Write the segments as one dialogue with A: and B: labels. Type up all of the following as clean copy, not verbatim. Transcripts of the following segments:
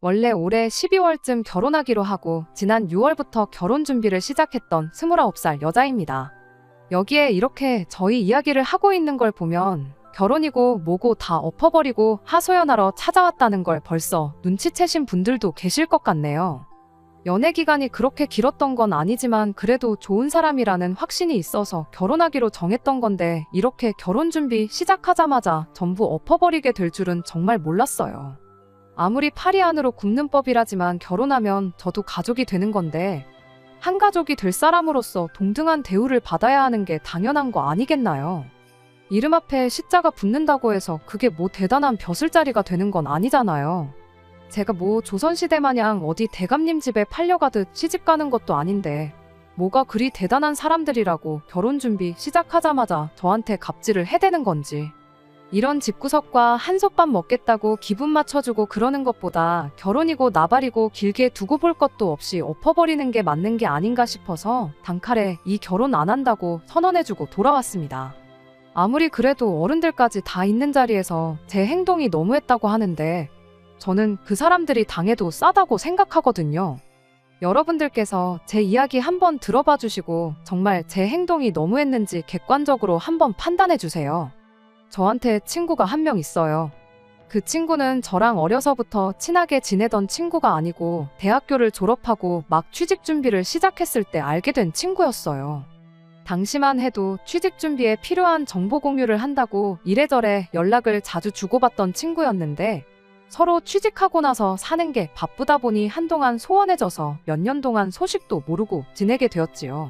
A: 원래 올해 12월쯤 결혼하기로 하고 지난 6월부터 결혼 준비를 시작했던 29살 여자입니다. 여기에 이렇게 저희 이야기를 하고 있는 걸 보면 결혼이고 뭐고 다 엎어버리고 하소연하러 찾아왔다는 걸 벌써 눈치채신 분들도 계실 것 같네요. 연애 기간이 그렇게 길었던 건 아니지만 그래도 좋은 사람이라는 확신이 있어서 결혼하기로 정했던 건데 이렇게 결혼 준비 시작하자마자 전부 엎어버리게 될 줄은 정말 몰랐어요. 아무리 파리 안으로 굽는 법이라지만 결혼하면 저도 가족이 되는 건데 한 가족이 될 사람으로서 동등한 대우를 받아야 하는 게 당연한 거 아니겠나요? 이름 앞에 시자가 붙는다고 해서 그게 뭐 대단한 벼슬자리가 되는 건 아니잖아요. 제가 뭐 조선시대 마냥 어디 대감님 집에 팔려가듯 시집가는 것도 아닌데 뭐가 그리 대단한 사람들이라고 결혼 준비 시작하자마자 저한테 갑질을 해대는 건지. 이런 집구석과 한솥밥 먹겠다고 기분 맞춰주고 그러는 것보다 결혼이고 나발이고 길게 두고 볼 것도 없이 엎어버리는 게 맞는 게 아닌가 싶어서 단칼에 이 결혼 안 한다고 선언해주고 돌아왔습니다. 아무리 그래도 어른들까지 다 있는 자리에서 제 행동이 너무했다고 하는데 저는 그 사람들이 당해도 싸다고 생각하거든요. 여러분들께서 제 이야기 한번 들어봐 주시고 정말 제 행동이 너무했는지 객관적으로 한번 판단해 주세요. 저한테 친구가 한 명 있어요. 그 친구는 저랑 어려서부터 친하게 지내던 친구가 아니고 대학교를 졸업하고 막 취직 준비를 시작했을 때 알게 된 친구였어요. 당시만 해도 취직 준비에 필요한 정보 공유를 한다고 이래저래 연락을 자주 주고받던 친구였는데 서로 취직하고 나서 사는 게 바쁘다 보니 한동안 소원해져서 몇 년 동안 소식도 모르고 지내게 되었지요.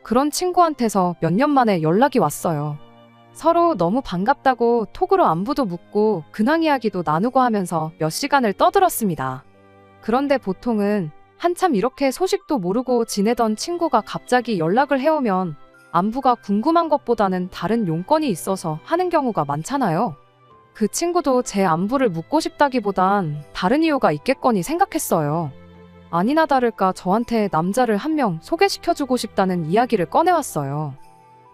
A: 그런 친구한테서 몇 년 만에 연락이 왔어요. 서로 너무 반갑다고 톡으로 안부도 묻고 근황 이야기도 나누고 하면서 몇 시간을 떠들었습니다. 그런데 보통은 한참 이렇게 소식도 모르고 지내던 친구가 갑자기 연락을 해오면 안부가 궁금한 것보다는 다른 용건이 있어서 하는 경우가 많잖아요. 그 친구도 제 안부를 묻고 싶다기보단 다른 이유가 있겠거니 생각했어요. 아니나 다를까 저한테 남자를 한 명 소개시켜주고 싶다는 이야기를 꺼내왔어요.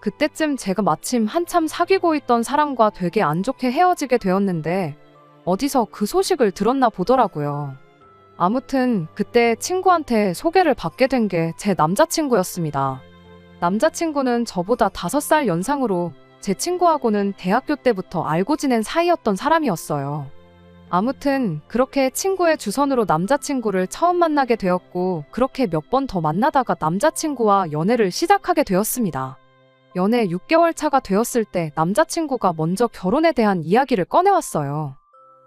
A: 그때쯤 제가 마침 한참 사귀고 있던 사람과 되게 안 좋게 헤어지게 되었는데 어디서 그 소식을 들었나 보더라고요. 아무튼 그때 친구한테 소개를 받게 된 게 제 남자친구였습니다. 남자친구는 저보다 5살 연상으로 제 친구하고는 대학교 때부터 알고 지낸 사이였던 사람이었어요. 아무튼 그렇게 친구의 주선으로 남자친구를 처음 만나게 되었고 그렇게 몇 번 더 만나다가 남자친구와 연애를 시작하게 되었습니다. 연애 6개월 차가 되었을 때 남자친구가 먼저 결혼에 대한 이야기를 꺼내왔어요.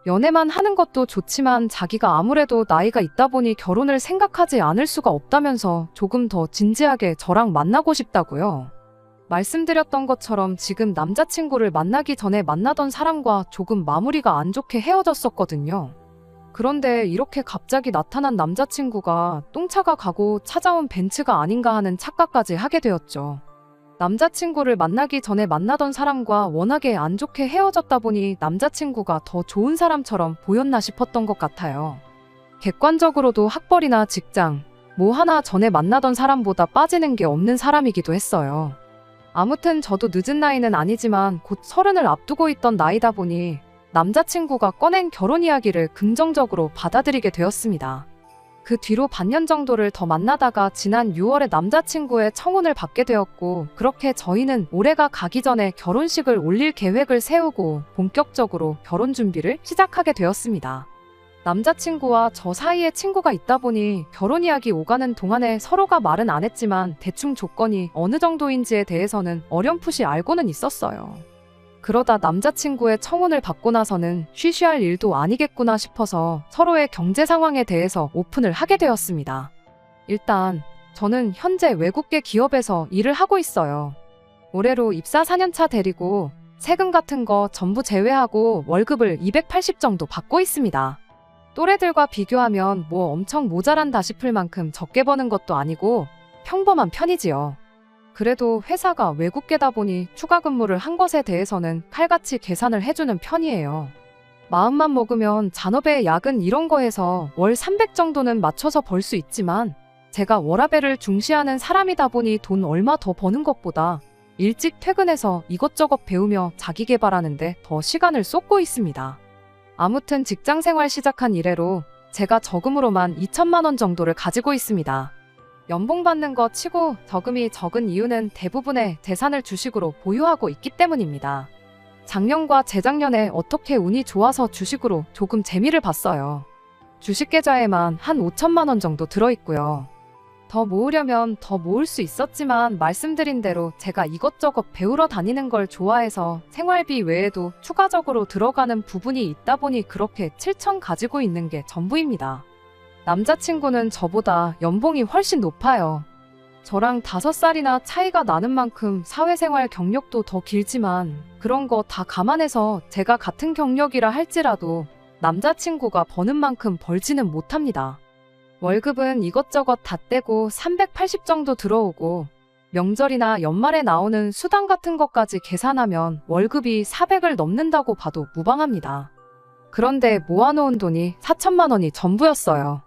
A: 연애만 하는 것도 좋지만 자기가 아무래도 나이가 있다 보니 결혼을 생각하지 않을 수가 없다면서 조금 더 진지하게 저랑 만나고 싶다고요. 말씀드렸던 것처럼 지금 남자친구를 만나기 전에 만나던 사람과 조금 마무리가 안 좋게 헤어졌었거든요. 그런데 이렇게 갑자기 나타난 남자친구가 똥차가 가고 찾아온 벤츠가 아닌가 하는 착각까지 하게 되었죠. 남자친구를 만나기 전에 만나던 사람과 워낙에 안 좋게 헤어졌다 보니 남자친구가 더 좋은 사람처럼 보였나 싶었던 것 같아요. 객관적으로도 학벌이나 직장, 뭐 하나 전에 만나던 사람보다 빠지는 게 없는 사람이기도 했어요. 아무튼 저도 늦은 나이는 아니지만 곧 30을 앞두고 있던 나이다 보니 남자친구가 꺼낸 결혼 이야기를 긍정적으로 받아들이게 되었습니다. 그 뒤로 반년 정도를 더 만나다가 지난 6월에 남자친구의 청혼을 받게 되었고 그렇게 저희는 올해가 가기 전에 결혼식을 올릴 계획을 세우고 본격적으로 결혼 준비를 시작하게 되었습니다. 남자친구와 저 사이에 친구가 있다 보니 결혼 이야기 오가는 동안에 서로가 말은 안 했지만 대충 조건이 어느 정도인지에 대해서는 어렴풋이 알고는 있었어요. 그러다 남자친구의 청혼을 받고 나서는 쉬쉬할 일도 아니겠구나 싶어서 서로의 경제 상황에 대해서 오픈을 하게 되었습니다. 일단 저는 현재 외국계 기업에서 일을 하고 있어요. 올해로 입사 4년차 데리고 세금 같은 거 전부 제외하고 월급을 280 정도 받고 있습니다. 또래들과 비교하면 뭐 엄청 모자란다 싶을 만큼 적게 버는 것도 아니고 평범한 편이지요. 그래도 회사가 외국계다 보니 추가 근무를 한 것에 대해서는 칼같이 계산을 해주는 편이에요. 마음만 먹으면 잔업에 야근 이런 거 해서 월 300 정도는 맞춰서 벌 수 있지만 제가 워라밸을 중시하는 사람이다 보니 돈 얼마 더 버는 것보다 일찍 퇴근해서 이것저것 배우며 자기 개발하는데 더 시간을 쏟고 있습니다. 아무튼 직장 생활 시작한 이래로 제가 저금으로만 2천만 원 정도를 가지고 있습니다. 연봉 받는 거 치고 저금이 적은 이유는 대부분의 재산을 주식으로 보유하고 있기 때문입니다. 작년과 재작년에 어떻게 운이 좋아서 주식으로 조금 재미를 봤어요. 주식 계좌에만 한 5천만 원 정도 들어있고요. 더 모으려면 더 모을 수 있었지만 말씀드린 대로 제가 이것저것 배우러 다니는 걸 좋아해서 생활비 외에도 추가적으로 들어가는 부분이 있다 보니 그렇게 7천 가지고 있는 게 전부입니다. 남자친구는 저보다 연봉이 훨씬 높아요. 저랑 5살이나 차이가 나는 만큼 사회생활 경력도 더 길지만 그런 거 다 감안해서 제가 같은 경력이라 할지라도 남자친구가 버는 만큼 벌지는 못합니다. 월급은 이것저것 다 떼고 380 정도 들어오고 명절이나 연말에 나오는 수당 같은 것까지 계산하면 월급이 400을 넘는다고 봐도 무방합니다. 그런데 모아놓은 돈이 4천만 원이 전부였어요.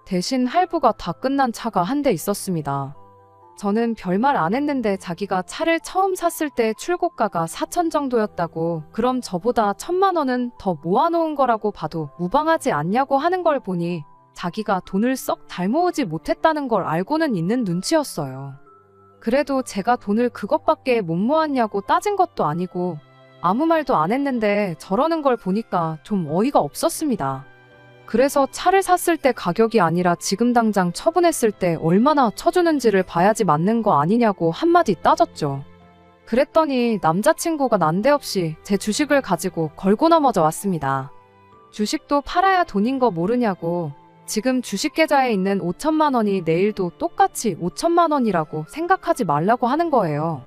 A: 대신 할부가 다 끝난 차가 한 대 있었습니다. 저는 별말 안 했는데 자기가 차를 처음 샀을 때 출고가가 4천 정도였다고 그럼 저보다 1천만 원은 더 모아놓은 거라고 봐도 무방하지 않냐고 하는 걸 보니 자기가 돈을 썩 잘 모으지 못했다는 걸 알고는 있는 눈치였어요. 그래도 제가 돈을 그것밖에 못 모았냐고 따진 것도 아니고 아무 말도 안 했는데 저러는 걸 보니까 좀 어이가 없었습니다. 그래서 차를 샀을 때 가격이 아니라 지금 당장 처분했을 때 얼마나 쳐주는지를 봐야지 맞는 거 아니냐고 한마디 따졌죠. 그랬더니 남자친구가 난데없이 제 주식을 가지고 걸고 넘어져 왔습니다. 주식도 팔아야 돈인 거 모르냐고 지금 주식 계좌에 있는 5천만 원이 내일도 똑같이 5천만 원이라고 생각하지 말라고 하는 거예요.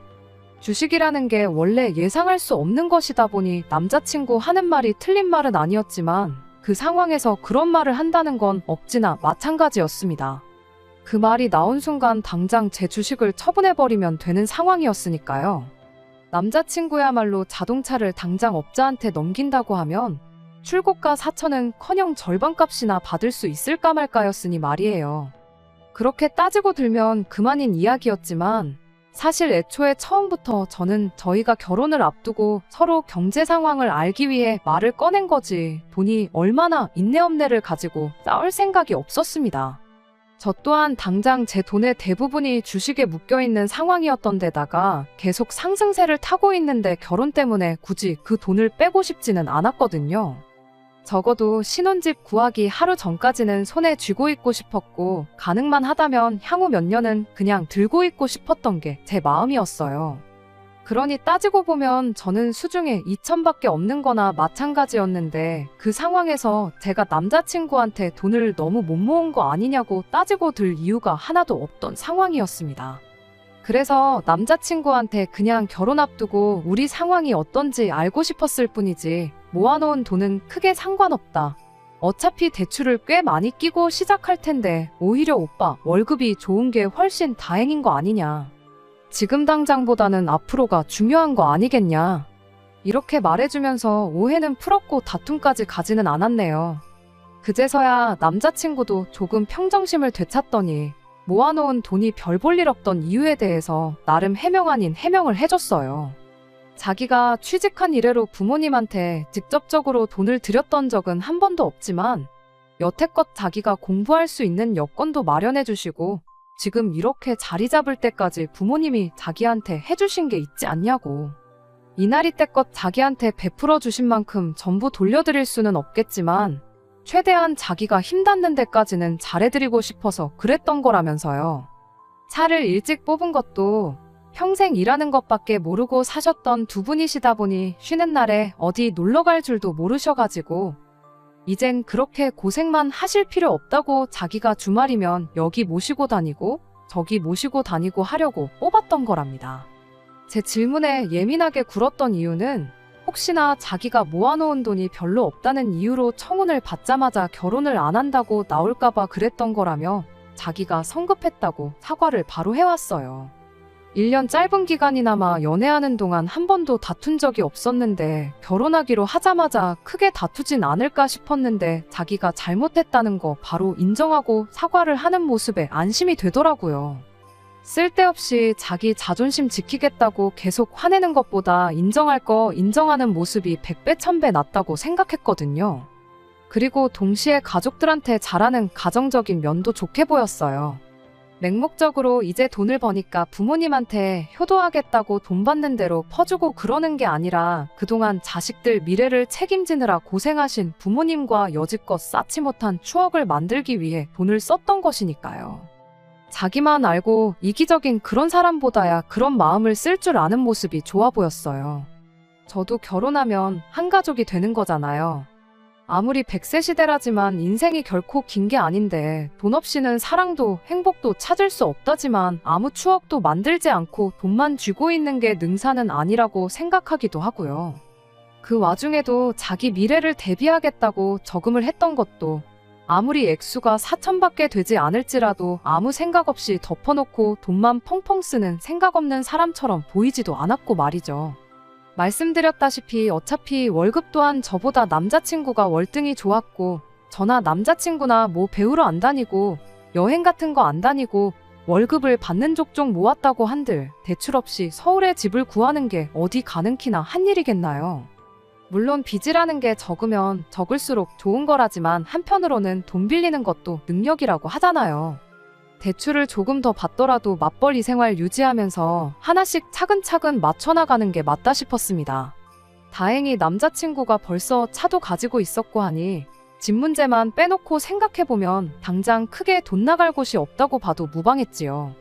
A: 주식이라는 게 원래 예상할 수 없는 것이다 보니 남자친구 하는 말이 틀린 말은 아니었지만 그 상황에서 그런 말을 한다는 건 억지나 마찬가지였습니다. 그 말이 나온 순간 당장 제 주식을 처분해버리면 되는 상황이었으니까요. 남자친구야말로 자동차를 당장 업자한테 넘긴다고 하면 출고가 4천은 커녕 절반값이나 받을 수 있을까 말까였으니 말이에요. 그렇게 따지고 들면 그만인 이야기였지만 사실 애초에 처음부터 저는 저희가 결혼을 앞두고 서로 경제 상황을 알기 위해 말을 꺼낸 거지 돈이 얼마나 인내업내를 가지고 싸울 생각이 없었습니다. 저 또한 당장 제 돈의 대부분이 주식에 묶여있는 상황이었던 데다가 계속 상승세를 타고 있는데 결혼 때문에 굳이 그 돈을 빼고 싶지는 않았거든요. 적어도 신혼집 구하기 하루 전까지는 손에 쥐고 있고 싶었고 가능만 하다면 향후 몇 년은 그냥 들고 있고 싶었던 게 제 마음이었어요. 그러니 따지고 보면 저는 수중에 2천밖에 없는 거나 마찬가지였는데 그 상황에서 제가 남자친구한테 돈을 너무 못 모은 거 아니냐고 따지고 들 이유가 하나도 없던 상황이었습니다. 그래서 남자친구한테 그냥 결혼 앞두고 우리 상황이 어떤지 알고 싶었을 뿐이지 모아놓은 돈은 크게 상관없다. 어차피 대출을 꽤 많이 끼고 시작할 텐데 오히려 오빠 월급이 좋은 게 훨씬 다행인 거 아니냐. 지금 당장보다는 앞으로가 중요한 거 아니겠냐. 이렇게 말해주면서 오해는 풀었고 다툼까지 가지는 않았네요. 그제서야 남자친구도 조금 평정심을 되찾더니 모아놓은 돈이 별 볼 일 없던 이유에 대해서 나름 해명 아닌 해명을 해줬어요. 자기가 취직한 이래로 부모님한테 직접적으로 돈을 드렸던 적은 한 번도 없지만 여태껏 자기가 공부할 수 있는 여건도 마련해 주시고 지금 이렇게 자리 잡을 때까지 부모님이 자기한테 해주신 게 있지 않냐고. 이날이 때껏 자기한테 베풀어 주신 만큼 전부 돌려드릴 수는 없겠지만 최대한 자기가 힘닿는 데까지는 잘해드리고 싶어서 그랬던 거라면서요. 차를 일찍 뽑은 것도 평생 일하는 것밖에 모르고 사셨던 두 분이시다 보니 쉬는 날에 어디 놀러 갈 줄도 모르셔가지고 이젠 그렇게 고생만 하실 필요 없다고 자기가 주말이면 여기 모시고 다니고 저기 모시고 다니고 하려고 뽑았던 거랍니다. 제 질문에 예민하게 굴었던 이유는 혹시나 자기가 모아놓은 돈이 별로 없다는 이유로 청혼을 받자마자 결혼을 안 한다고 나올까봐 그랬던 거라며 자기가 성급했다고 사과를 바로 해왔어요. 1년 짧은 기간이나마 연애하는 동안 한 번도 다툰 적이 없었는데 결혼하기로 하자마자 크게 다투진 않을까 싶었는데 자기가 잘못했다는 거 바로 인정하고 사과를 하는 모습에 안심이 되더라고요. 쓸데없이 자기 자존심 지키겠다고 계속 화내는 것보다 인정할 거 인정하는 모습이 100배 1000배 낫다고 생각했거든요. 그리고 동시에 가족들한테 잘하는 가정적인 면도 좋게 보였어요. 맹목적으로 이제 돈을 버니까 부모님한테 효도하겠다고 돈 받는 대로 퍼주고 그러는 게 아니라 그동안 자식들 미래를 책임지느라 고생하신 부모님과 여지껏 쌓지 못한 추억을 만들기 위해 돈을 썼던 것이니까요. 자기만 알고 이기적인 그런 사람보다야 그런 마음을 쓸 줄 아는 모습이 좋아 보였어요. 저도 결혼하면 한 가족이 되는 거잖아요. 아무리 100세 시대라지만 인생이 결코 긴 게 아닌데 돈 없이는 사랑도 행복도 찾을 수 없다지만 아무 추억도 만들지 않고 돈만 쥐고 있는 게 능사는 아니라고 생각하기도 하고요. 그 와중에도 자기 미래를 대비하겠다고 저금을 했던 것도 아무리 액수가 4천밖에 되지 않을지라도 아무 생각 없이 덮어놓고 돈만 펑펑 쓰는 생각 없는 사람처럼 보이지도 않았고 말이죠. 말씀드렸다시피 어차피 월급 또한 저보다 남자친구가 월등히 좋았고 저나 남자친구나 뭐 배우러 안 다니고 여행 같은 거 안 다니고 월급을 받는 족족 모았다고 한들 대출 없이 서울에 집을 구하는 게 어디 가능키나 한 일이겠나요? 물론 빚이라는 게 적으면 적을수록 좋은 거라지만 한편으로는 돈 빌리는 것도 능력이라고 하잖아요. 대출을 조금 더 받더라도 맞벌이 생활 유지하면서 하나씩 차근차근 맞춰나가는 게 맞다 싶었습니다. 다행히 남자친구가 벌써 차도 가지고 있었고 하니 집 문제만 빼놓고 생각해보면 당장 크게 돈 나갈 곳이 없다고 봐도 무방했지요.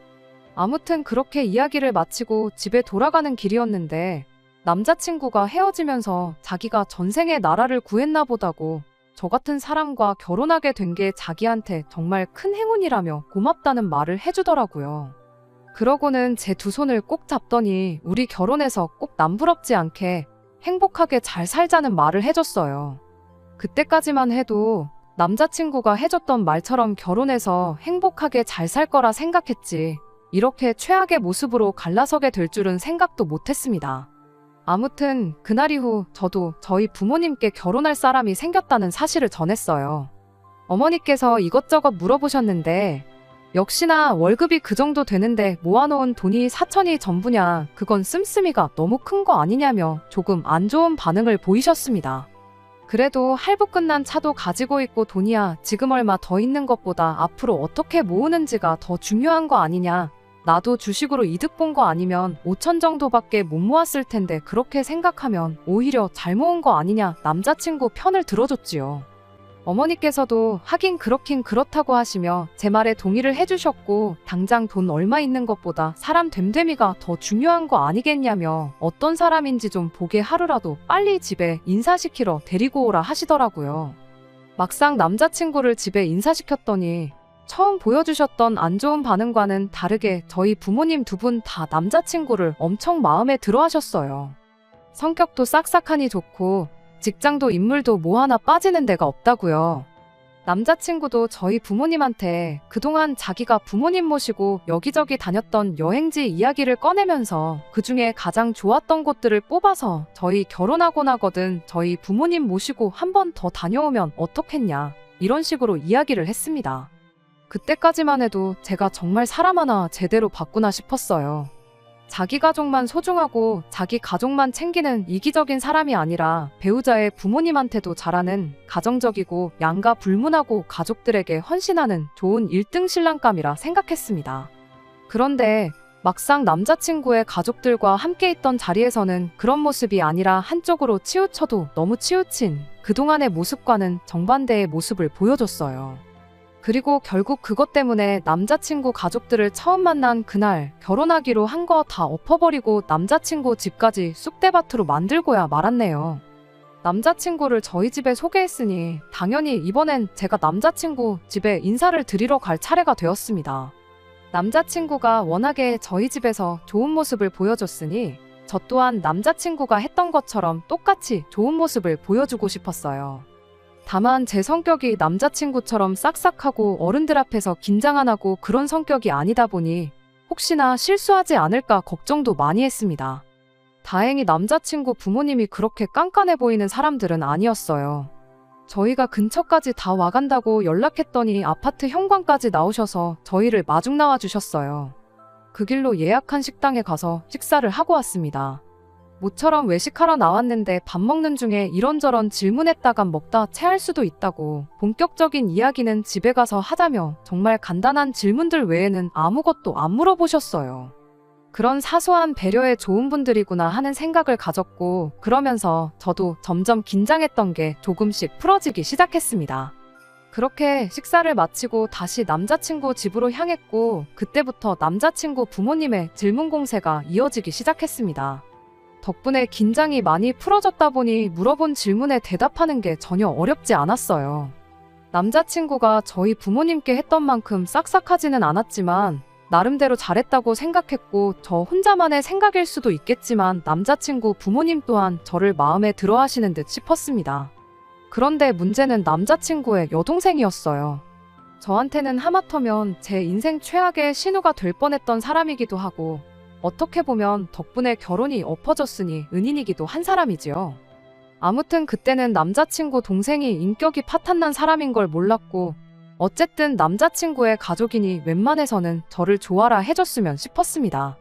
A: 아무튼 그렇게 이야기를 마치고 집에 돌아가는 길이었는데 남자친구가 헤어지면서 자기가 전생에 나라를 구했나 보다고 저 같은 사람과 결혼하게 된 게 자기한테 정말 큰 행운이라며 고맙다는 말을 해주더라고요. 그러고는 제 두 손을 꼭 잡더니 우리 결혼해서 꼭 남부럽지 않게 행복하게 잘 살자는 말을 해줬어요. 그때까지만 해도 남자친구가 해줬던 말처럼 결혼해서 행복하게 잘 살 거라 생각했지 이렇게 최악의 모습으로 갈라서게 될 줄은 생각도 못했습니다. 아무튼 그날 이후 저도 저희 부모님께 결혼할 사람이 생겼다는 사실을 전했어요. 어머니께서 이것저것 물어보셨는데 역시나 월급이 그 정도 되는데 모아놓은 돈이 4천이 전부냐 그건 씀씀이가 너무 큰 거 아니냐며 조금 안 좋은 반응을 보이셨습니다. 그래도 할부 끝난 차도 가지고 있고 돈이야 지금 얼마 더 있는 것보다 앞으로 어떻게 모으는지가 더 중요한 거 아니냐. 나도 주식으로 이득 본 거 아니면 5천 정도밖에 못 모았을 텐데 그렇게 생각하면 오히려 잘 모은 거 아니냐 남자친구 편을 들어줬지요. 어머니께서도 하긴 그렇긴 그렇다고 하시며 제 말에 동의를 해주셨고 당장 돈 얼마 있는 것보다 사람 됨됨이가 더 중요한 거 아니겠냐며 어떤 사람인지 좀 보게 하루라도 빨리 집에 인사시키러 데리고 오라 하시더라고요. 막상 남자친구를 집에 인사시켰더니 처음 보여주셨던 안 좋은 반응과는 다르게 저희 부모님 두 분 다 남자친구를 엄청 마음에 들어 하셨어요. 성격도 싹싹하니 좋고 직장도 인물도 뭐 하나 빠지는 데가 없다고요. 남자친구도 저희 부모님한테 그동안 자기가 부모님 모시고 여기저기 다녔던 여행지 이야기를 꺼내면서 그중에 가장 좋았던 곳들을 뽑아서 저희 결혼하고 나거든 저희 부모님 모시고 한 번 더 다녀오면 어떻겠냐 이런 식으로 이야기를 했습니다. 그때까지만 해도 제가 정말 사람 하나 제대로 봤구나 싶었어요. 자기 가족만 소중하고 자기 가족만 챙기는 이기적인 사람이 아니라 배우자의 부모님한테도 잘하는 가정적이고 양가 불문하고 가족들에게 헌신하는 좋은 1등 신랑감이라 생각했습니다. 그런데 막상 남자친구의 가족들과 함께 있던 자리에서는 그런 모습이 아니라 한쪽으로 치우쳐도 너무 치우친 그동안의 모습과는 정반대의 모습을 보여줬어요. 그리고 결국 그것 때문에 남자친구 가족들을 처음 만난 그날 결혼하기로 한 거 다 엎어버리고 남자친구 집까지 쑥대밭으로 만들고야 말았네요. 남자친구를 저희 집에 소개했으니 당연히 이번엔 제가 남자친구 집에 인사를 드리러 갈 차례가 되었습니다. 남자친구가 워낙에 저희 집에서 좋은 모습을 보여줬으니 저 또한 남자친구가 했던 것처럼 똑같이 좋은 모습을 보여주고 싶었어요. 다만 제 성격이 남자친구처럼 싹싹하고 어른들 앞에서 긴장 안 하고 그런 성격이 아니다 보니 혹시나 실수하지 않을까 걱정도 많이 했습니다. 다행히 남자친구 부모님이 그렇게 깐깐해 보이는 사람들은 아니었어요. 저희가 근처까지 다 와간다고 연락했더니 아파트 현관까지 나오셔서 저희를 마중 나와 주셨어요. 그 길로 예약한 식당에 가서 식사를 하고 왔습니다. 모처럼 외식하러 나왔는데 밥 먹는 중에 이런저런 질문했다간 먹다 체할 수도 있다고 본격적인 이야기는 집에 가서 하자며 정말 간단한 질문들 외에는 아무것도 안 물어보셨어요. 그런 사소한 배려에 좋은 분들이구나 하는 생각을 가졌고 그러면서 저도 점점 긴장했던 게 조금씩 풀어지기 시작했습니다. 그렇게 식사를 마치고 다시 남자친구 집으로 향했고 그때부터 남자친구 부모님의 질문 공세가 이어지기 시작했습니다. 덕분에 긴장이 많이 풀어졌다 보니 물어본 질문에 대답하는 게 전혀 어렵지 않았어요. 남자친구가 저희 부모님께 했던 만큼 싹싹하지는 않았지만 나름대로 잘했다고 생각했고 저 혼자만의 생각일 수도 있겠지만 남자친구 부모님 또한 저를 마음에 들어 하시는 듯 싶었습니다. 그런데 문제는 남자친구의 여동생이었어요. 저한테는 하마터면 제 인생 최악의 신우가 될 뻔했던 사람이기도 하고 어떻게 보면 덕분에 결혼이 엎어졌으니 은인이기도 한 사람이지요. 아무튼 그때는 남자친구 동생이 인격이 파탄난 사람인 걸 몰랐고 어쨌든 남자친구의 가족이니 웬만해서는 저를 좋아라 해줬으면 싶었습니다.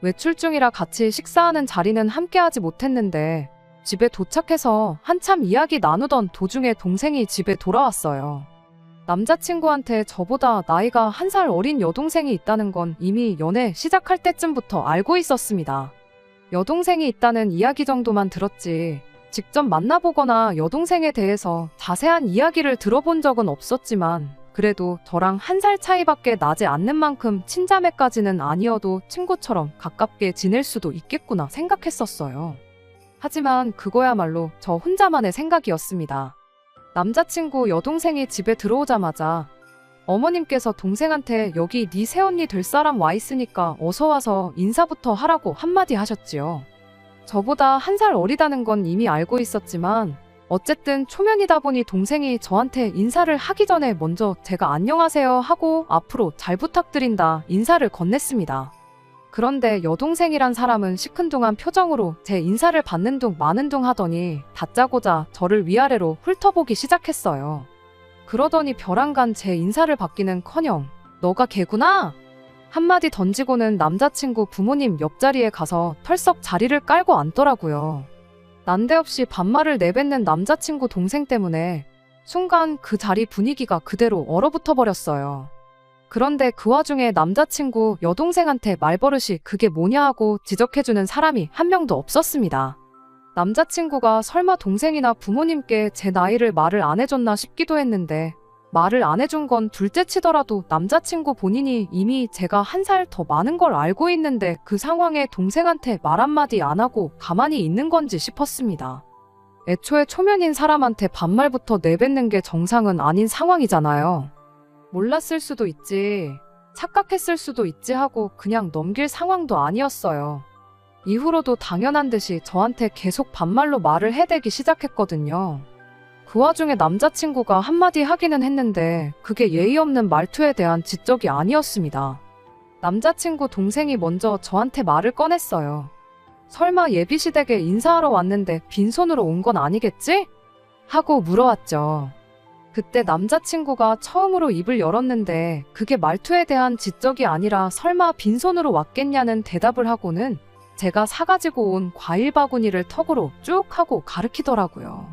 A: 외출 중이라 같이 식사하는 자리는 함께하지 못했는데 집에 도착해서 한참 이야기 나누던 도중에 동생이 집에 돌아왔어요. 남자친구한테 저보다 나이가 1살 어린 여동생이 있다는 건 이미 연애 시작할 때쯤부터 알고 있었습니다. 여동생이 있다는 이야기 정도만 들었지 직접 만나보거나 여동생에 대해서 자세한 이야기를 들어본 적은 없었지만 그래도 저랑 1살 차이밖에 나지 않는 만큼 친자매까지는 아니어도 친구처럼 가깝게 지낼 수도 있겠구나 생각했었어요. 하지만 그거야말로 저 혼자만의 생각이었습니다. 남자친구 여동생이 집에 들어오자마자 어머님께서 동생한테 여기 네 새언니 될 사람 와 있으니까 어서 와서 인사부터 하라고 한마디 하셨지요. 저보다 1살 어리다는 건 이미 알고 있었지만 어쨌든 초면이다 보니 동생이 저한테 인사를 하기 전에 먼저 제가 안녕하세요 하고 앞으로 잘 부탁드린다 인사를 건넸습니다. 그런데 여동생이란 사람은 시큰둥한 표정으로 제 인사를 받는 둥 마는 둥 하더니 다짜고짜 저를 위아래로 훑어보기 시작했어요. 그러더니 벼랑간 제 인사를 받기는커녕 너가 걔구나? 한마디 던지고는 남자친구 부모님 옆자리에 가서 털썩 자리를 깔고 앉더라고요. 난데없이 반말을 내뱉는 남자친구 동생 때문에 순간 그 자리 분위기가 그대로 얼어붙어 버렸어요. 그런데 그 와중에 남자친구 여동생한테 말버릇이 그게 뭐냐 하고 지적해주는 사람이 한 명도 없었습니다. 남자친구가 설마 동생이나 부모님께 제 나이를 말을 안 해줬나 싶기도 했는데 말을 안 해준 건 둘째치더라도 남자친구 본인이 이미 제가 1살 더 많은 걸 알고 있는데 그 상황에 동생한테 말 한마디 안 하고 가만히 있는 건지 싶었습니다. 애초에 초면인 사람한테 반말부터 내뱉는 게 정상은 아닌 상황이잖아요. 몰랐을 수도 있지, 착각했을 수도 있지 하고 그냥 넘길 상황도 아니었어요. 이후로도 당연한 듯이 저한테 계속 반말로 말을 해대기 시작했거든요. 그 와중에 남자친구가 한마디 하기는 했는데 그게 예의 없는 말투에 대한 지적이 아니었습니다. 남자친구 동생이 먼저 저한테 말을 꺼냈어요. 설마 예비시댁에 인사하러 왔는데 빈손으로 온 건 아니겠지? 하고 물어왔죠. 그때 남자친구가 처음으로 입을 열었는데 그게 말투에 대한 지적이 아니라 설마 빈손으로 왔겠냐는 대답을 하고는 제가 사가지고 온 과일 바구니를 턱으로 쭉 하고 가리키더라고요.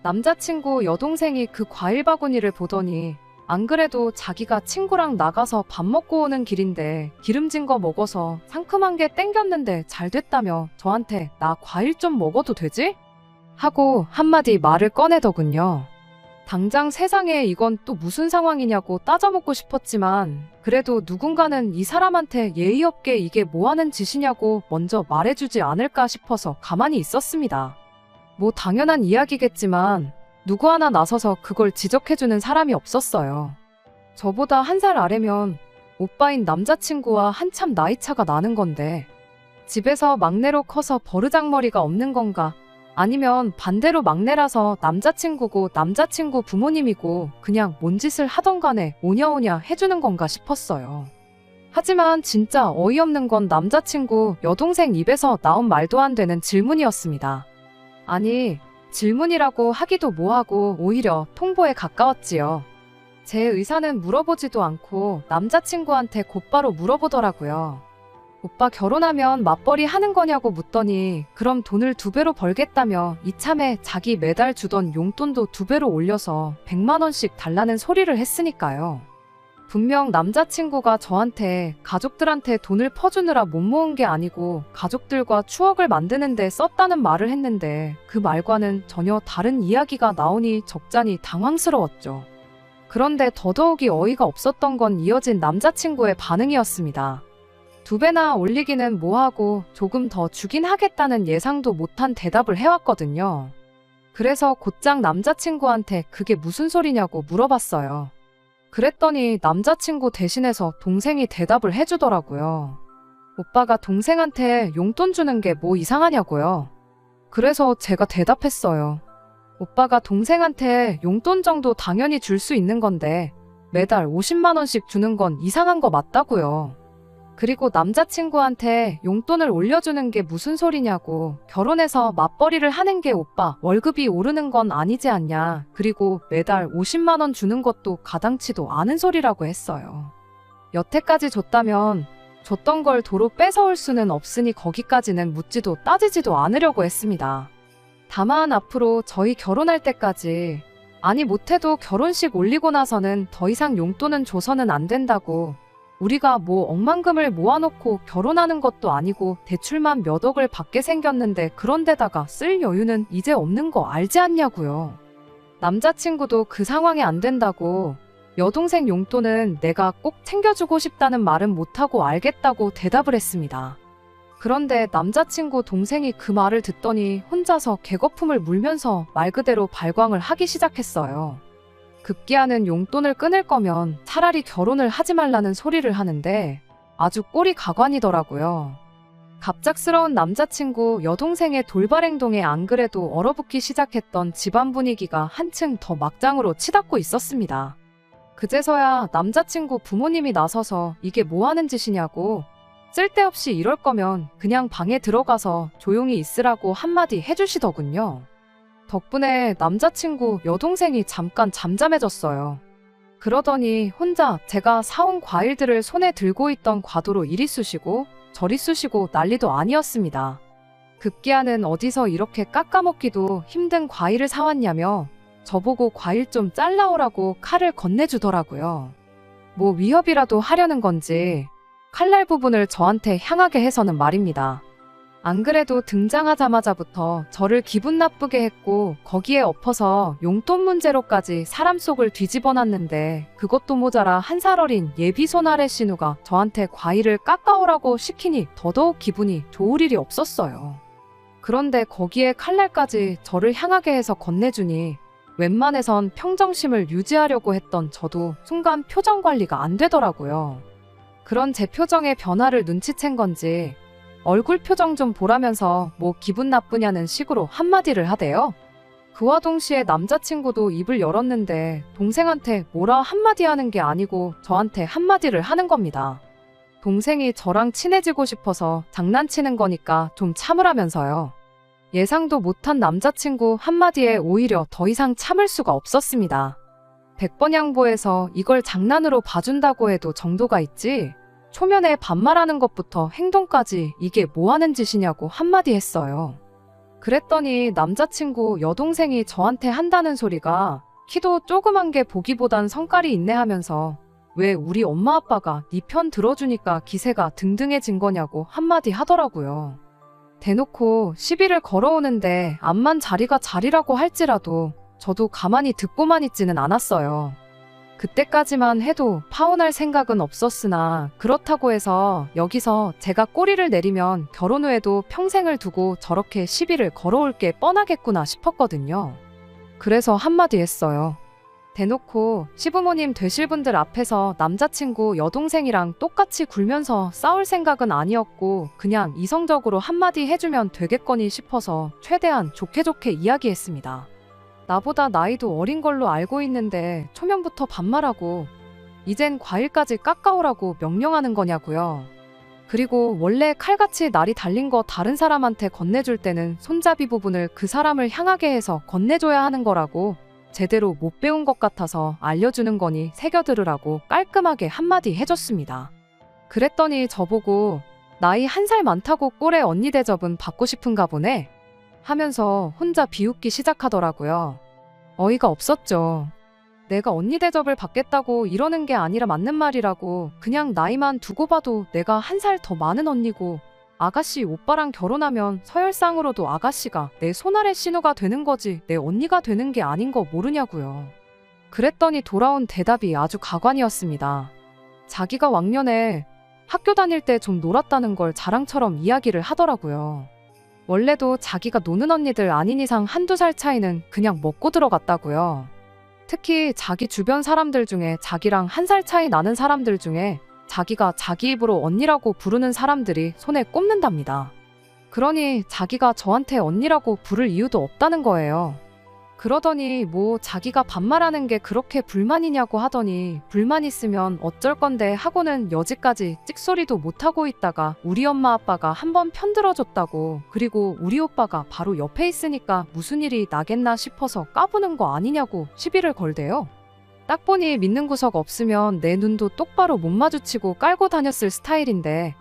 A: 남자친구 여동생이 그 과일 바구니를 보더니 안 그래도 자기가 친구랑 나가서 밥 먹고 오는 길인데 기름진 거 먹어서 상큼한 게 땡겼는데 잘 됐다며 저한테 나 과일 좀 먹어도 되지? 하고 한마디 말을 꺼내더군요. 당장 세상에 이건 또 무슨 상황이냐고 따져먹고 싶었지만 그래도 누군가는 이 사람한테 예의 없게 이게 뭐하는 짓이냐고 먼저 말해주지 않을까 싶어서 가만히 있었습니다. 뭐 당연한 이야기겠지만 누구 하나 나서서 그걸 지적해주는 사람이 없었어요. 저보다 1살 아래면 오빠인 남자친구와 한참 나이차가 나는 건데 집에서 막내로 커서 버르장머리가 없는 건가? 아니면 반대로 막내라서 남자친구고 남자친구 부모님이고 그냥 뭔 짓을 하던 간에 오냐오냐 해주는 건가 싶었어요. 하지만 진짜 어이없는 건 남자친구 여동생 입에서 나온 말도 안 되는 질문이었습니다. 아니, 질문이라고 하기도 뭐하고 오히려 통보에 가까웠지요. 제 의사는 물어보지도 않고 남자친구한테 곧바로 물어보더라고요. 오빠 결혼하면 맞벌이 하는 거냐고 묻더니 그럼 돈을 2배로 벌겠다며 이참에 자기 매달 주던 용돈도 2배로 올려서 100만 원씩 달라는 소리를 했으니까요. 분명 남자친구가 저한테 가족들한테 돈을 퍼주느라 못 모은 게 아니고 가족들과 추억을 만드는 데 썼다는 말을 했는데 그 말과는 전혀 다른 이야기가 나오니 적잖이 당황스러웠죠. 그런데 더더욱이 어이가 없었던 건 이어진 남자친구의 반응이었습니다. 2배나 올리기는 뭐하고 조금 더 주긴 하겠다는 예상도 못한 대답을 해왔거든요. 그래서 곧장 남자친구한테 그게 무슨 소리냐고 물어봤어요. 그랬더니 남자친구 대신해서 동생이 대답을 해주더라고요. 오빠가 동생한테 용돈 주는 게 뭐 이상하냐고요. 그래서 제가 대답했어요. 오빠가 동생한테 용돈 정도 당연히 줄 수 있는 건데 매달 50만 원씩 주는 건 이상한 거 맞다고요. 그리고 남자친구한테 용돈을 올려주는 게 무슨 소리냐고, 결혼해서 맞벌이를 하는 게 오빠 월급이 오르는 건 아니지 않냐, 그리고 매달 50만 원 주는 것도 가당치도 않은 소리라고 했어요. 여태까지 줬다면 줬던 걸 도로 뺏어올 수는 없으니 거기까지는 묻지도 따지지도 않으려고 했습니다. 다만 앞으로 저희 결혼할 때까지, 아니 못해도 결혼식 올리고 나서는 더 이상 용돈은 줘서는 안 된다고, 우리가 뭐 억만금을 모아놓고 결혼하는 것도 아니고 대출만 몇 억을 받게 생겼는데 그런데다가 쓸 여유는 이제 없는 거 알지 않냐고요. 남자친구도 그 상황이 안 된다고, 여동생 용돈은 내가 꼭 챙겨주고 싶다는 말은 못하고 알겠다고 대답을 했습니다. 그런데 남자친구 동생이 그 말을 듣더니 혼자서 개거품을 물면서 말 그대로 발광을 하기 시작했어요. 급기야는 용돈을 끊을 거면 차라리 결혼을 하지 말라는 소리를 하는데 아주 꼴이 가관이더라고요. 갑작스러운 남자친구 여동생의 돌발 행동에 안 그래도 얼어붙기 시작했던 집안 분위기가 한층 더 막장으로 치닫고 있었습니다. 그제서야 남자친구 부모님이 나서서 이게 뭐 하는 짓이냐고, 쓸데없이 이럴 거면 그냥 방에 들어가서 조용히 있으라고 한마디 해주시더군요. 덕분에 남자친구 여동생이 잠깐 잠잠해졌어요. 그러더니 혼자 제가 사온 과일들을 손에 들고 있던 과도로 이리 쑤시고 저리 쑤시고 난리도 아니었습니다. 급기야는 어디서 이렇게 깎아먹기도 힘든 과일을 사왔냐며 저보고 과일 좀 잘라오라고 칼을 건네주더라고요. 뭐 위협이라도 하려는 건지 칼날 부분을 저한테 향하게 해서는 말입니다. 안 그래도 등장하자마자부터 저를 기분 나쁘게 했고 거기에 엎어서 용돈 문제로까지 사람 속을 뒤집어놨는데 그것도 모자라 한 살 어린 예비 손아래 신우가 저한테 과일을 깎아오라고 시키니 더더욱 기분이 좋을 일이 없었어요. 그런데 거기에 칼날까지 저를 향하게 해서 건네주니 웬만해선 평정심을 유지하려고 했던 저도 순간 표정 관리가 안 되더라고요. 그런 제 표정의 변화를 눈치챈 건지 얼굴 표정 좀 보라면서 뭐 기분 나쁘냐는 식으로 한마디를 하대요. 그와 동시에 남자친구도 입을 열었는데 동생한테 뭐라 한마디 하는 게 아니고 저한테 한마디를 하는 겁니다. 동생이 저랑 친해지고 싶어서 장난치는 거니까 좀 참으라면서요. 예상도 못한 남자친구 한마디에 오히려 더 이상 참을 수가 없었습니다. 100번 양보해서 이걸 장난으로 봐준다고 해도 정도가 있지, 초면에 반말하는 것부터 행동까지 이게 뭐 하는 짓이냐고 한마디 했어요. 그랬더니 남자친구 여동생이 저한테 한다는 소리가 키도 조그만 게 보기보단 성깔이 있네 하면서 왜 우리 엄마 아빠가 네 편 들어주니까 기세가 등등해진 거냐고 한마디 하더라고요. 대놓고 시비를 걸어오는데 암만 자리가 자리라고 할지라도 저도 가만히 듣고만 있지는 않았어요. 그때까지만 해도 파혼할 생각은 없었으나 그렇다고 해서 여기서 제가 꼬리를 내리면 결혼 후에도 평생을 두고 저렇게 시비를 걸어올 게 뻔하겠구나 싶었거든요. 그래서 한마디 했어요. 대놓고 시부모님 되실 분들 앞에서 남자친구 여동생이랑 똑같이 굴면서 싸울 생각은 아니었고 그냥 이성적으로 한마디 해주면 되겠거니 싶어서 최대한 좋게 좋게 이야기했습니다. 나보다 나이도 어린 걸로 알고 있는데 초면부터 반말하고 이젠 과일까지 깎아오라고 명령하는 거냐고요. 그리고 원래 칼같이 날이 달린 거 다른 사람한테 건네줄 때는 손잡이 부분을 그 사람을 향하게 해서 건네줘야 하는 거라고, 제대로 못 배운 것 같아서 알려주는 거니 새겨들으라고 깔끔하게 한마디 해줬습니다. 그랬더니 저보고 나이 1살 많다고 꼴에 언니 대접은 받고 싶은가 보네 하면서 혼자 비웃기 시작하더라고요. 어이가 없었죠. 내가 언니 대접을 받겠다고 이러는 게 아니라 맞는 말이라고. 그냥 나이만 두고 봐도 내가 1살 더 많은 언니고 아가씨 오빠랑 결혼하면 서열상으로도 아가씨가 내 손아래 신우가 되는 거지 내 언니가 되는 게 아닌 거 모르냐고요. 그랬더니 돌아온 대답이 아주 가관이었습니다. 자기가 왕년에 학교 다닐 때 좀 놀았다는 걸 자랑처럼 이야기를 하더라고요. 원래도 자기가 노는 언니들 아닌 이상 1~2살 차이는 그냥 먹고 들어갔다고요. 특히 자기 주변 사람들 중에 자기랑 1살 차이 나는 사람들 중에 자기가 자기 입으로 언니라고 부르는 사람들이 손에 꼽는답니다. 그러니 자기가 저한테 언니라고 부를 이유도 없다는 거예요. 그러더니 뭐 자기가 반말하는 게 그렇게 불만이냐고 하더니 불만 있으면 어쩔 건데 하고는 여지까지 찍소리도 못하고 있다가 우리 엄마 아빠가 한번 편들어줬다고 그리고 우리 오빠가 바로 옆에 있으니까 무슨 일이 나겠나 싶어서 까부는 거 아니냐고 시비를 걸대요. 딱 보니 믿는 구석 없으면 내 눈도 똑바로 못 마주치고 깔고 다녔을 스타일인데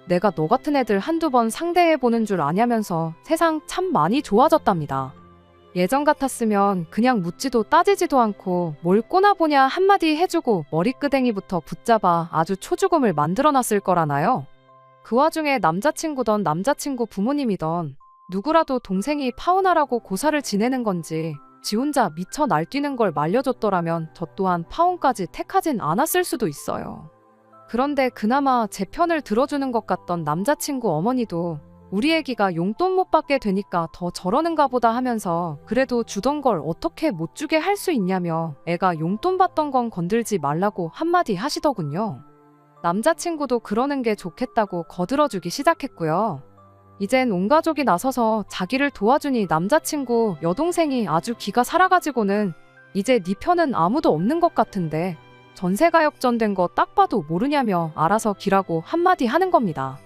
A: 내가 너 같은 애들 1~2번 상대해보는 줄 아냐면서 세상 참 많이 좋아졌답니다. 예전 같았으면 그냥 묻지도 따지지도 않고 뭘 꼬나보냐 한마디 해주고 머리끄댕이부터 붙잡아 아주 초죽음을 만들어놨을 거라나요. 그 와중에 남자친구던 남자친구 부모님이던 누구라도 동생이 파혼하라고 고사를 지내는 건지 지 혼자 미쳐 날뛰는 걸 말려줬더라면 저 또한 파혼까지 택하진 않았을 수도 있어요. 그런데 그나마 제 편을 들어주는 것 같던 남자친구 어머니도 우리 애기가 용돈 못 받게 되니까 더 저러는가 보다 하면서 그래도 주던 걸 어떻게 못 주게 할 수 있냐며 애가 용돈 받던 건 건들지 말라고 한마디 하시더군요. 남자친구도 그러는 게 좋겠다고 거들어주기 시작했고요. 이젠 온 가족이 나서서 자기를 도와주니 남자친구 여동생이 아주 기가 살아가지고는 이제 네 편은 아무도 없는 것 같은데 전세가 역전된 거 딱 봐도 모르냐며 알아서 기라고 한마디 하는 겁니다.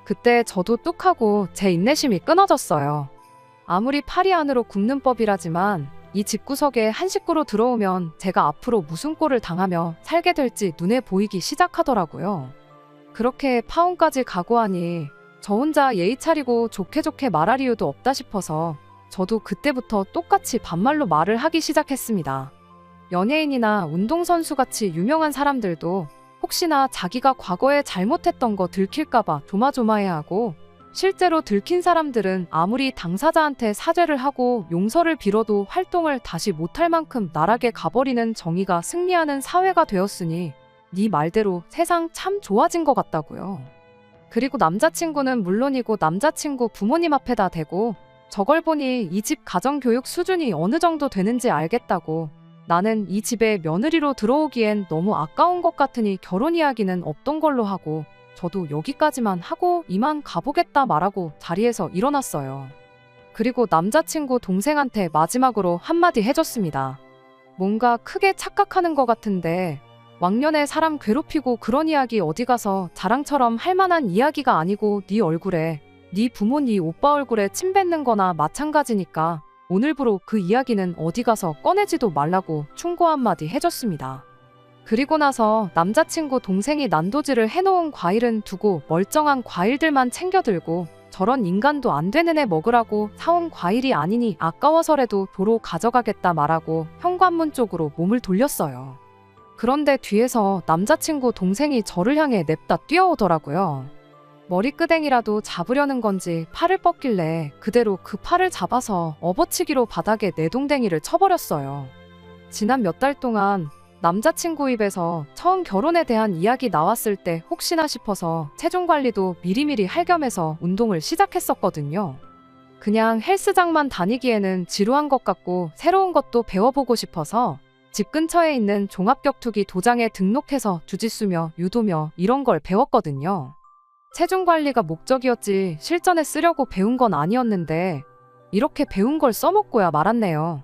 A: 그때 저도 뚝하고 제 인내심이 끊어졌어요. 아무리 팔이 안으로 굽는 법이라지만 이 집구석에 한 식구로 들어오면 제가 앞으로 무슨 꼴을 당하며 살게 될지 눈에 보이기 시작하더라고요. 그렇게 파혼까지 각오하니 저 혼자 예의 차리고 좋게 좋게 말할 이유도 없다 싶어서 저도 그때부터 똑같이 반말로 말을 하기 시작했습니다. 연예인이나 운동선수같이 유명한 사람들도 혹시나 자기가 과거에 잘못했던 거 들킬까봐 조마조마해하고 실제로 들킨 사람들은 아무리 당사자한테 사죄를 하고 용서를 빌어도 활동을 다시 못할 만큼 나락에 가버리는 정의가 승리하는 사회가 되었으니 네 말대로 세상 참 좋아진 것 같다고요. 그리고 남자친구는 물론이고 남자친구 부모님 앞에다 대고 저걸 보니 이 집 가정교육 수준이 어느 정도 되는지 알겠다고 나는 이 집에 며느리로 들어오기엔 너무 아까운 것 같으니 결혼 이야기는 없던 걸로 하고 저도 여기까지만 하고 이만 가보겠다 말하고 자리에서 일어났어요. 그리고 남자친구 동생한테 마지막으로 한마디 해줬습니다. 뭔가 크게 착각하는 것 같은데 왕년에 사람 괴롭히고 그런 이야기 어디 가서 자랑처럼 할 만한 이야기가 아니고 네 얼굴에 네 부모 네 오빠 얼굴에 침 뱉는 거나 마찬가지니까 오늘부로 그 이야기는 어디 가서 꺼내지도 말라고 충고 한마디 해줬습니다. 그리고 나서 남자친구 동생이 난도질을 해놓은 과일은 두고 멀쩡한 과일들만 챙겨 들고 저런 인간도 안 되는 애 먹으라고 사온 과일이 아니니 아까워서라도 도로 가져가겠다 말하고 현관문 쪽으로 몸을 돌렸어요. 그런데 뒤에서 남자친구 동생이 저를 향해 냅다 뛰어오더라고요. 머리끄댕이라도 잡으려는 건지 팔을 뻗길래 그대로 그 팔을 잡아서 업어치기로 바닥에 내동댕이를 쳐버렸어요. 지난 몇 달 동안 남자친구 입에서 처음 결혼에 대한 이야기 나왔을 때 혹시나 싶어서 체중 관리도 미리미리 할 겸해서 운동을 시작했었거든요. 그냥 헬스장만 다니기에는 지루한 것 같고 새로운 것도 배워보고 싶어서 집 근처에 있는 종합격투기 도장에 등록해서 주짓수며 유도며 이런 걸 배웠거든요. 체중 관리가 목적이었지 실전에 쓰려고 배운 건 아니었는데 이렇게 배운 걸 써먹고야 말았네요.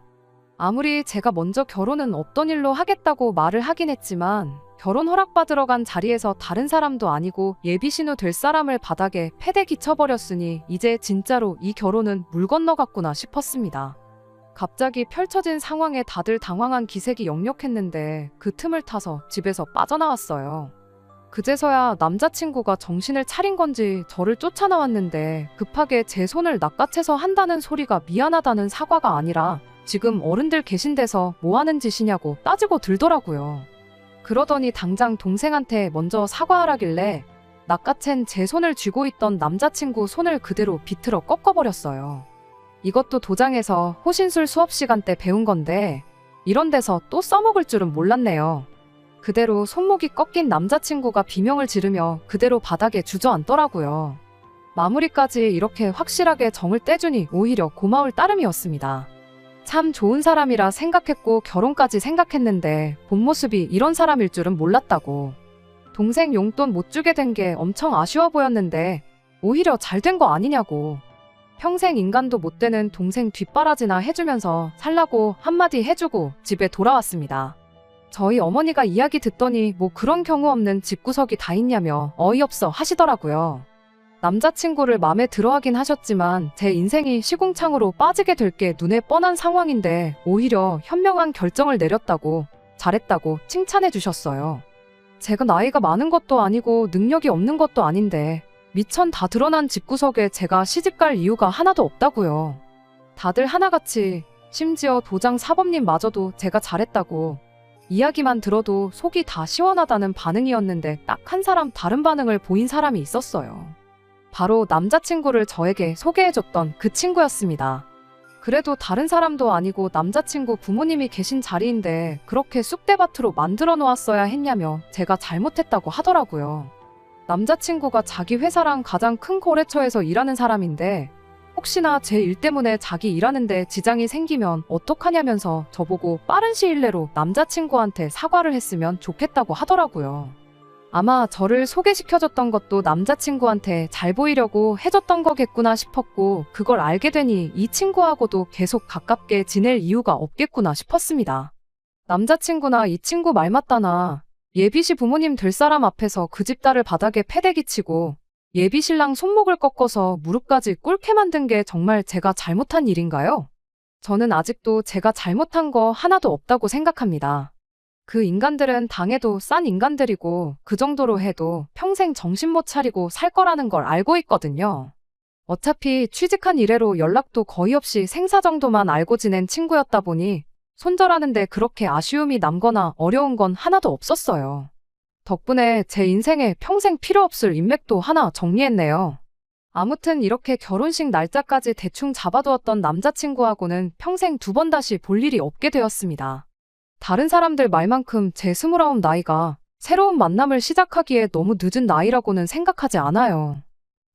A: 아무리 제가 먼저 결혼은 없던 일로 하겠다고 말을 하긴 했지만 결혼 허락받으러 간 자리에서 다른 사람도 아니고 예비신우 될 사람을 바닥에 패대 기쳐버렸으니 이제 진짜로 이 결혼은 물 건너갔구나 싶었습니다. 갑자기 펼쳐진 상황에 다들 당황한 기색이 역력했는데 그 틈을 타서 집에서 빠져나왔어요. 그제서야 남자친구가 정신을 차린 건지 저를 쫓아나왔는데 급하게 제 손을 낚아채서 한다는 소리가 미안하다는 사과가 아니라 지금 어른들 계신 데서 뭐 하는 짓이냐고 따지고 들더라고요. 그러더니 당장 동생한테 먼저 사과하라길래 낚아챈 제 손을 쥐고 있던 남자친구 손을 그대로 비틀어 꺾어버렸어요. 이것도 도장에서 호신술 수업 시간 때 배운 건데 이런 데서 또 써먹을 줄은 몰랐네요. 그대로 손목이 꺾인 남자친구가 비명을 지르며 그대로 바닥에 주저앉더라고요. 마무리까지 이렇게 확실하게 정을 떼주니 오히려 고마울 따름이었습니다. 참 좋은 사람이라 생각했고 결혼까지 생각했는데 본 모습이 이런 사람일 줄은 몰랐다고. 동생 용돈 못 주게 된 게 엄청 아쉬워 보였는데 오히려 잘 된 거 아니냐고. 평생 인간도 못 되는 동생 뒷바라지나 해주면서 살라고 한마디 해주고 집에 돌아왔습니다. 저희 어머니가 이야기 듣더니 뭐 그런 경우 없는 집구석이 다 있냐며 어이없어 하시더라고요. 남자친구를 맘에 들어하긴 하셨지만 제 인생이 시궁창으로 빠지게 될 게 눈에 뻔한 상황인데 오히려 현명한 결정을 내렸다고 잘했다고 칭찬해 주셨어요. 제가 나이가 많은 것도 아니고 능력이 없는 것도 아닌데 미천 다 드러난 집구석에 제가 시집갈 이유가 하나도 없다고요. 다들 하나같이 심지어 도장 사범님마저도 제가 잘했다고 이야기만 들어도 속이 다 시원하다는 반응이었는데 딱 한 사람 다른 반응을 보인 사람이 있었어요. 바로 남자친구를 저에게 소개해줬던 그 친구였습니다. 그래도 다른 사람도 아니고 남자친구 부모님이 계신 자리인데 그렇게 쑥대밭으로 만들어 놓았어야 했냐며 제가 잘못했다고 하더라고요. 남자친구가 자기 회사랑 가장 큰 거래처에서 일하는 사람인데 혹시나 제 일 때문에 자기 일하는데 지장이 생기면 어떡하냐면서 저보고 빠른 시일 내로 남자친구한테 사과를 했으면 좋겠다고 하더라고요. 아마 저를 소개시켜줬던 것도 남자친구한테 잘 보이려고 해줬던 거겠구나 싶었고 그걸 알게 되니 이 친구하고도 계속 가깝게 지낼 이유가 없겠구나 싶었습니다. 남자친구나 이 친구 말 맞다나 예비시 부모님 될 사람 앞에서 그 집 딸을 바닥에 패대기 치고 예비신랑 손목을 꺾어서 무릎까지 꿇게 만든 게 정말 제가 잘못한 일인가요? 저는 아직도 제가 잘못한 거 하나도 없다고 생각합니다. 그 인간들은 당해도 싼 인간들이고 그 정도로 해도 평생 정신 못 차리고 살 거라는 걸 알고 있거든요. 어차피 취직한 이래로 연락도 거의 없이 생사 정도만 알고 지낸 친구였다 보니 손절하는데 그렇게 아쉬움이 남거나 어려운 건 하나도 없었어요. 덕분에 제 인생에 평생 필요 없을 인맥도 하나 정리했네요. 아무튼 이렇게 결혼식 날짜까지 대충 잡아두었던 남자친구하고는 평생 두 번 다시 볼 일이 없게 되었습니다. 다른 사람들 말만큼 제 29 나이가 새로운 만남을 시작하기에 너무 늦은 나이라고는 생각하지 않아요.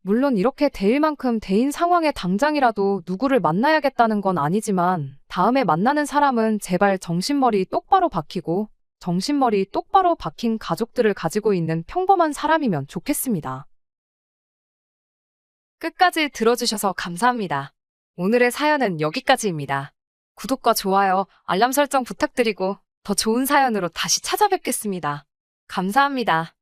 A: 물론 이렇게 대일 만큼 대인 상황에 당장이라도 누구를 만나야겠다는 건 아니지만 다음에 만나는 사람은 제발 정신머리 똑바로 박히고 정신머리 똑바로 박힌 가족들을 가지고 있는 평범한 사람이면 좋겠습니다. 끝까지 들어주셔서 감사합니다. 오늘의 사연은 여기까지입니다. 구독과 좋아요, 알람 설정 부탁드리고 더 좋은 사연으로 다시 찾아뵙겠습니다. 감사합니다.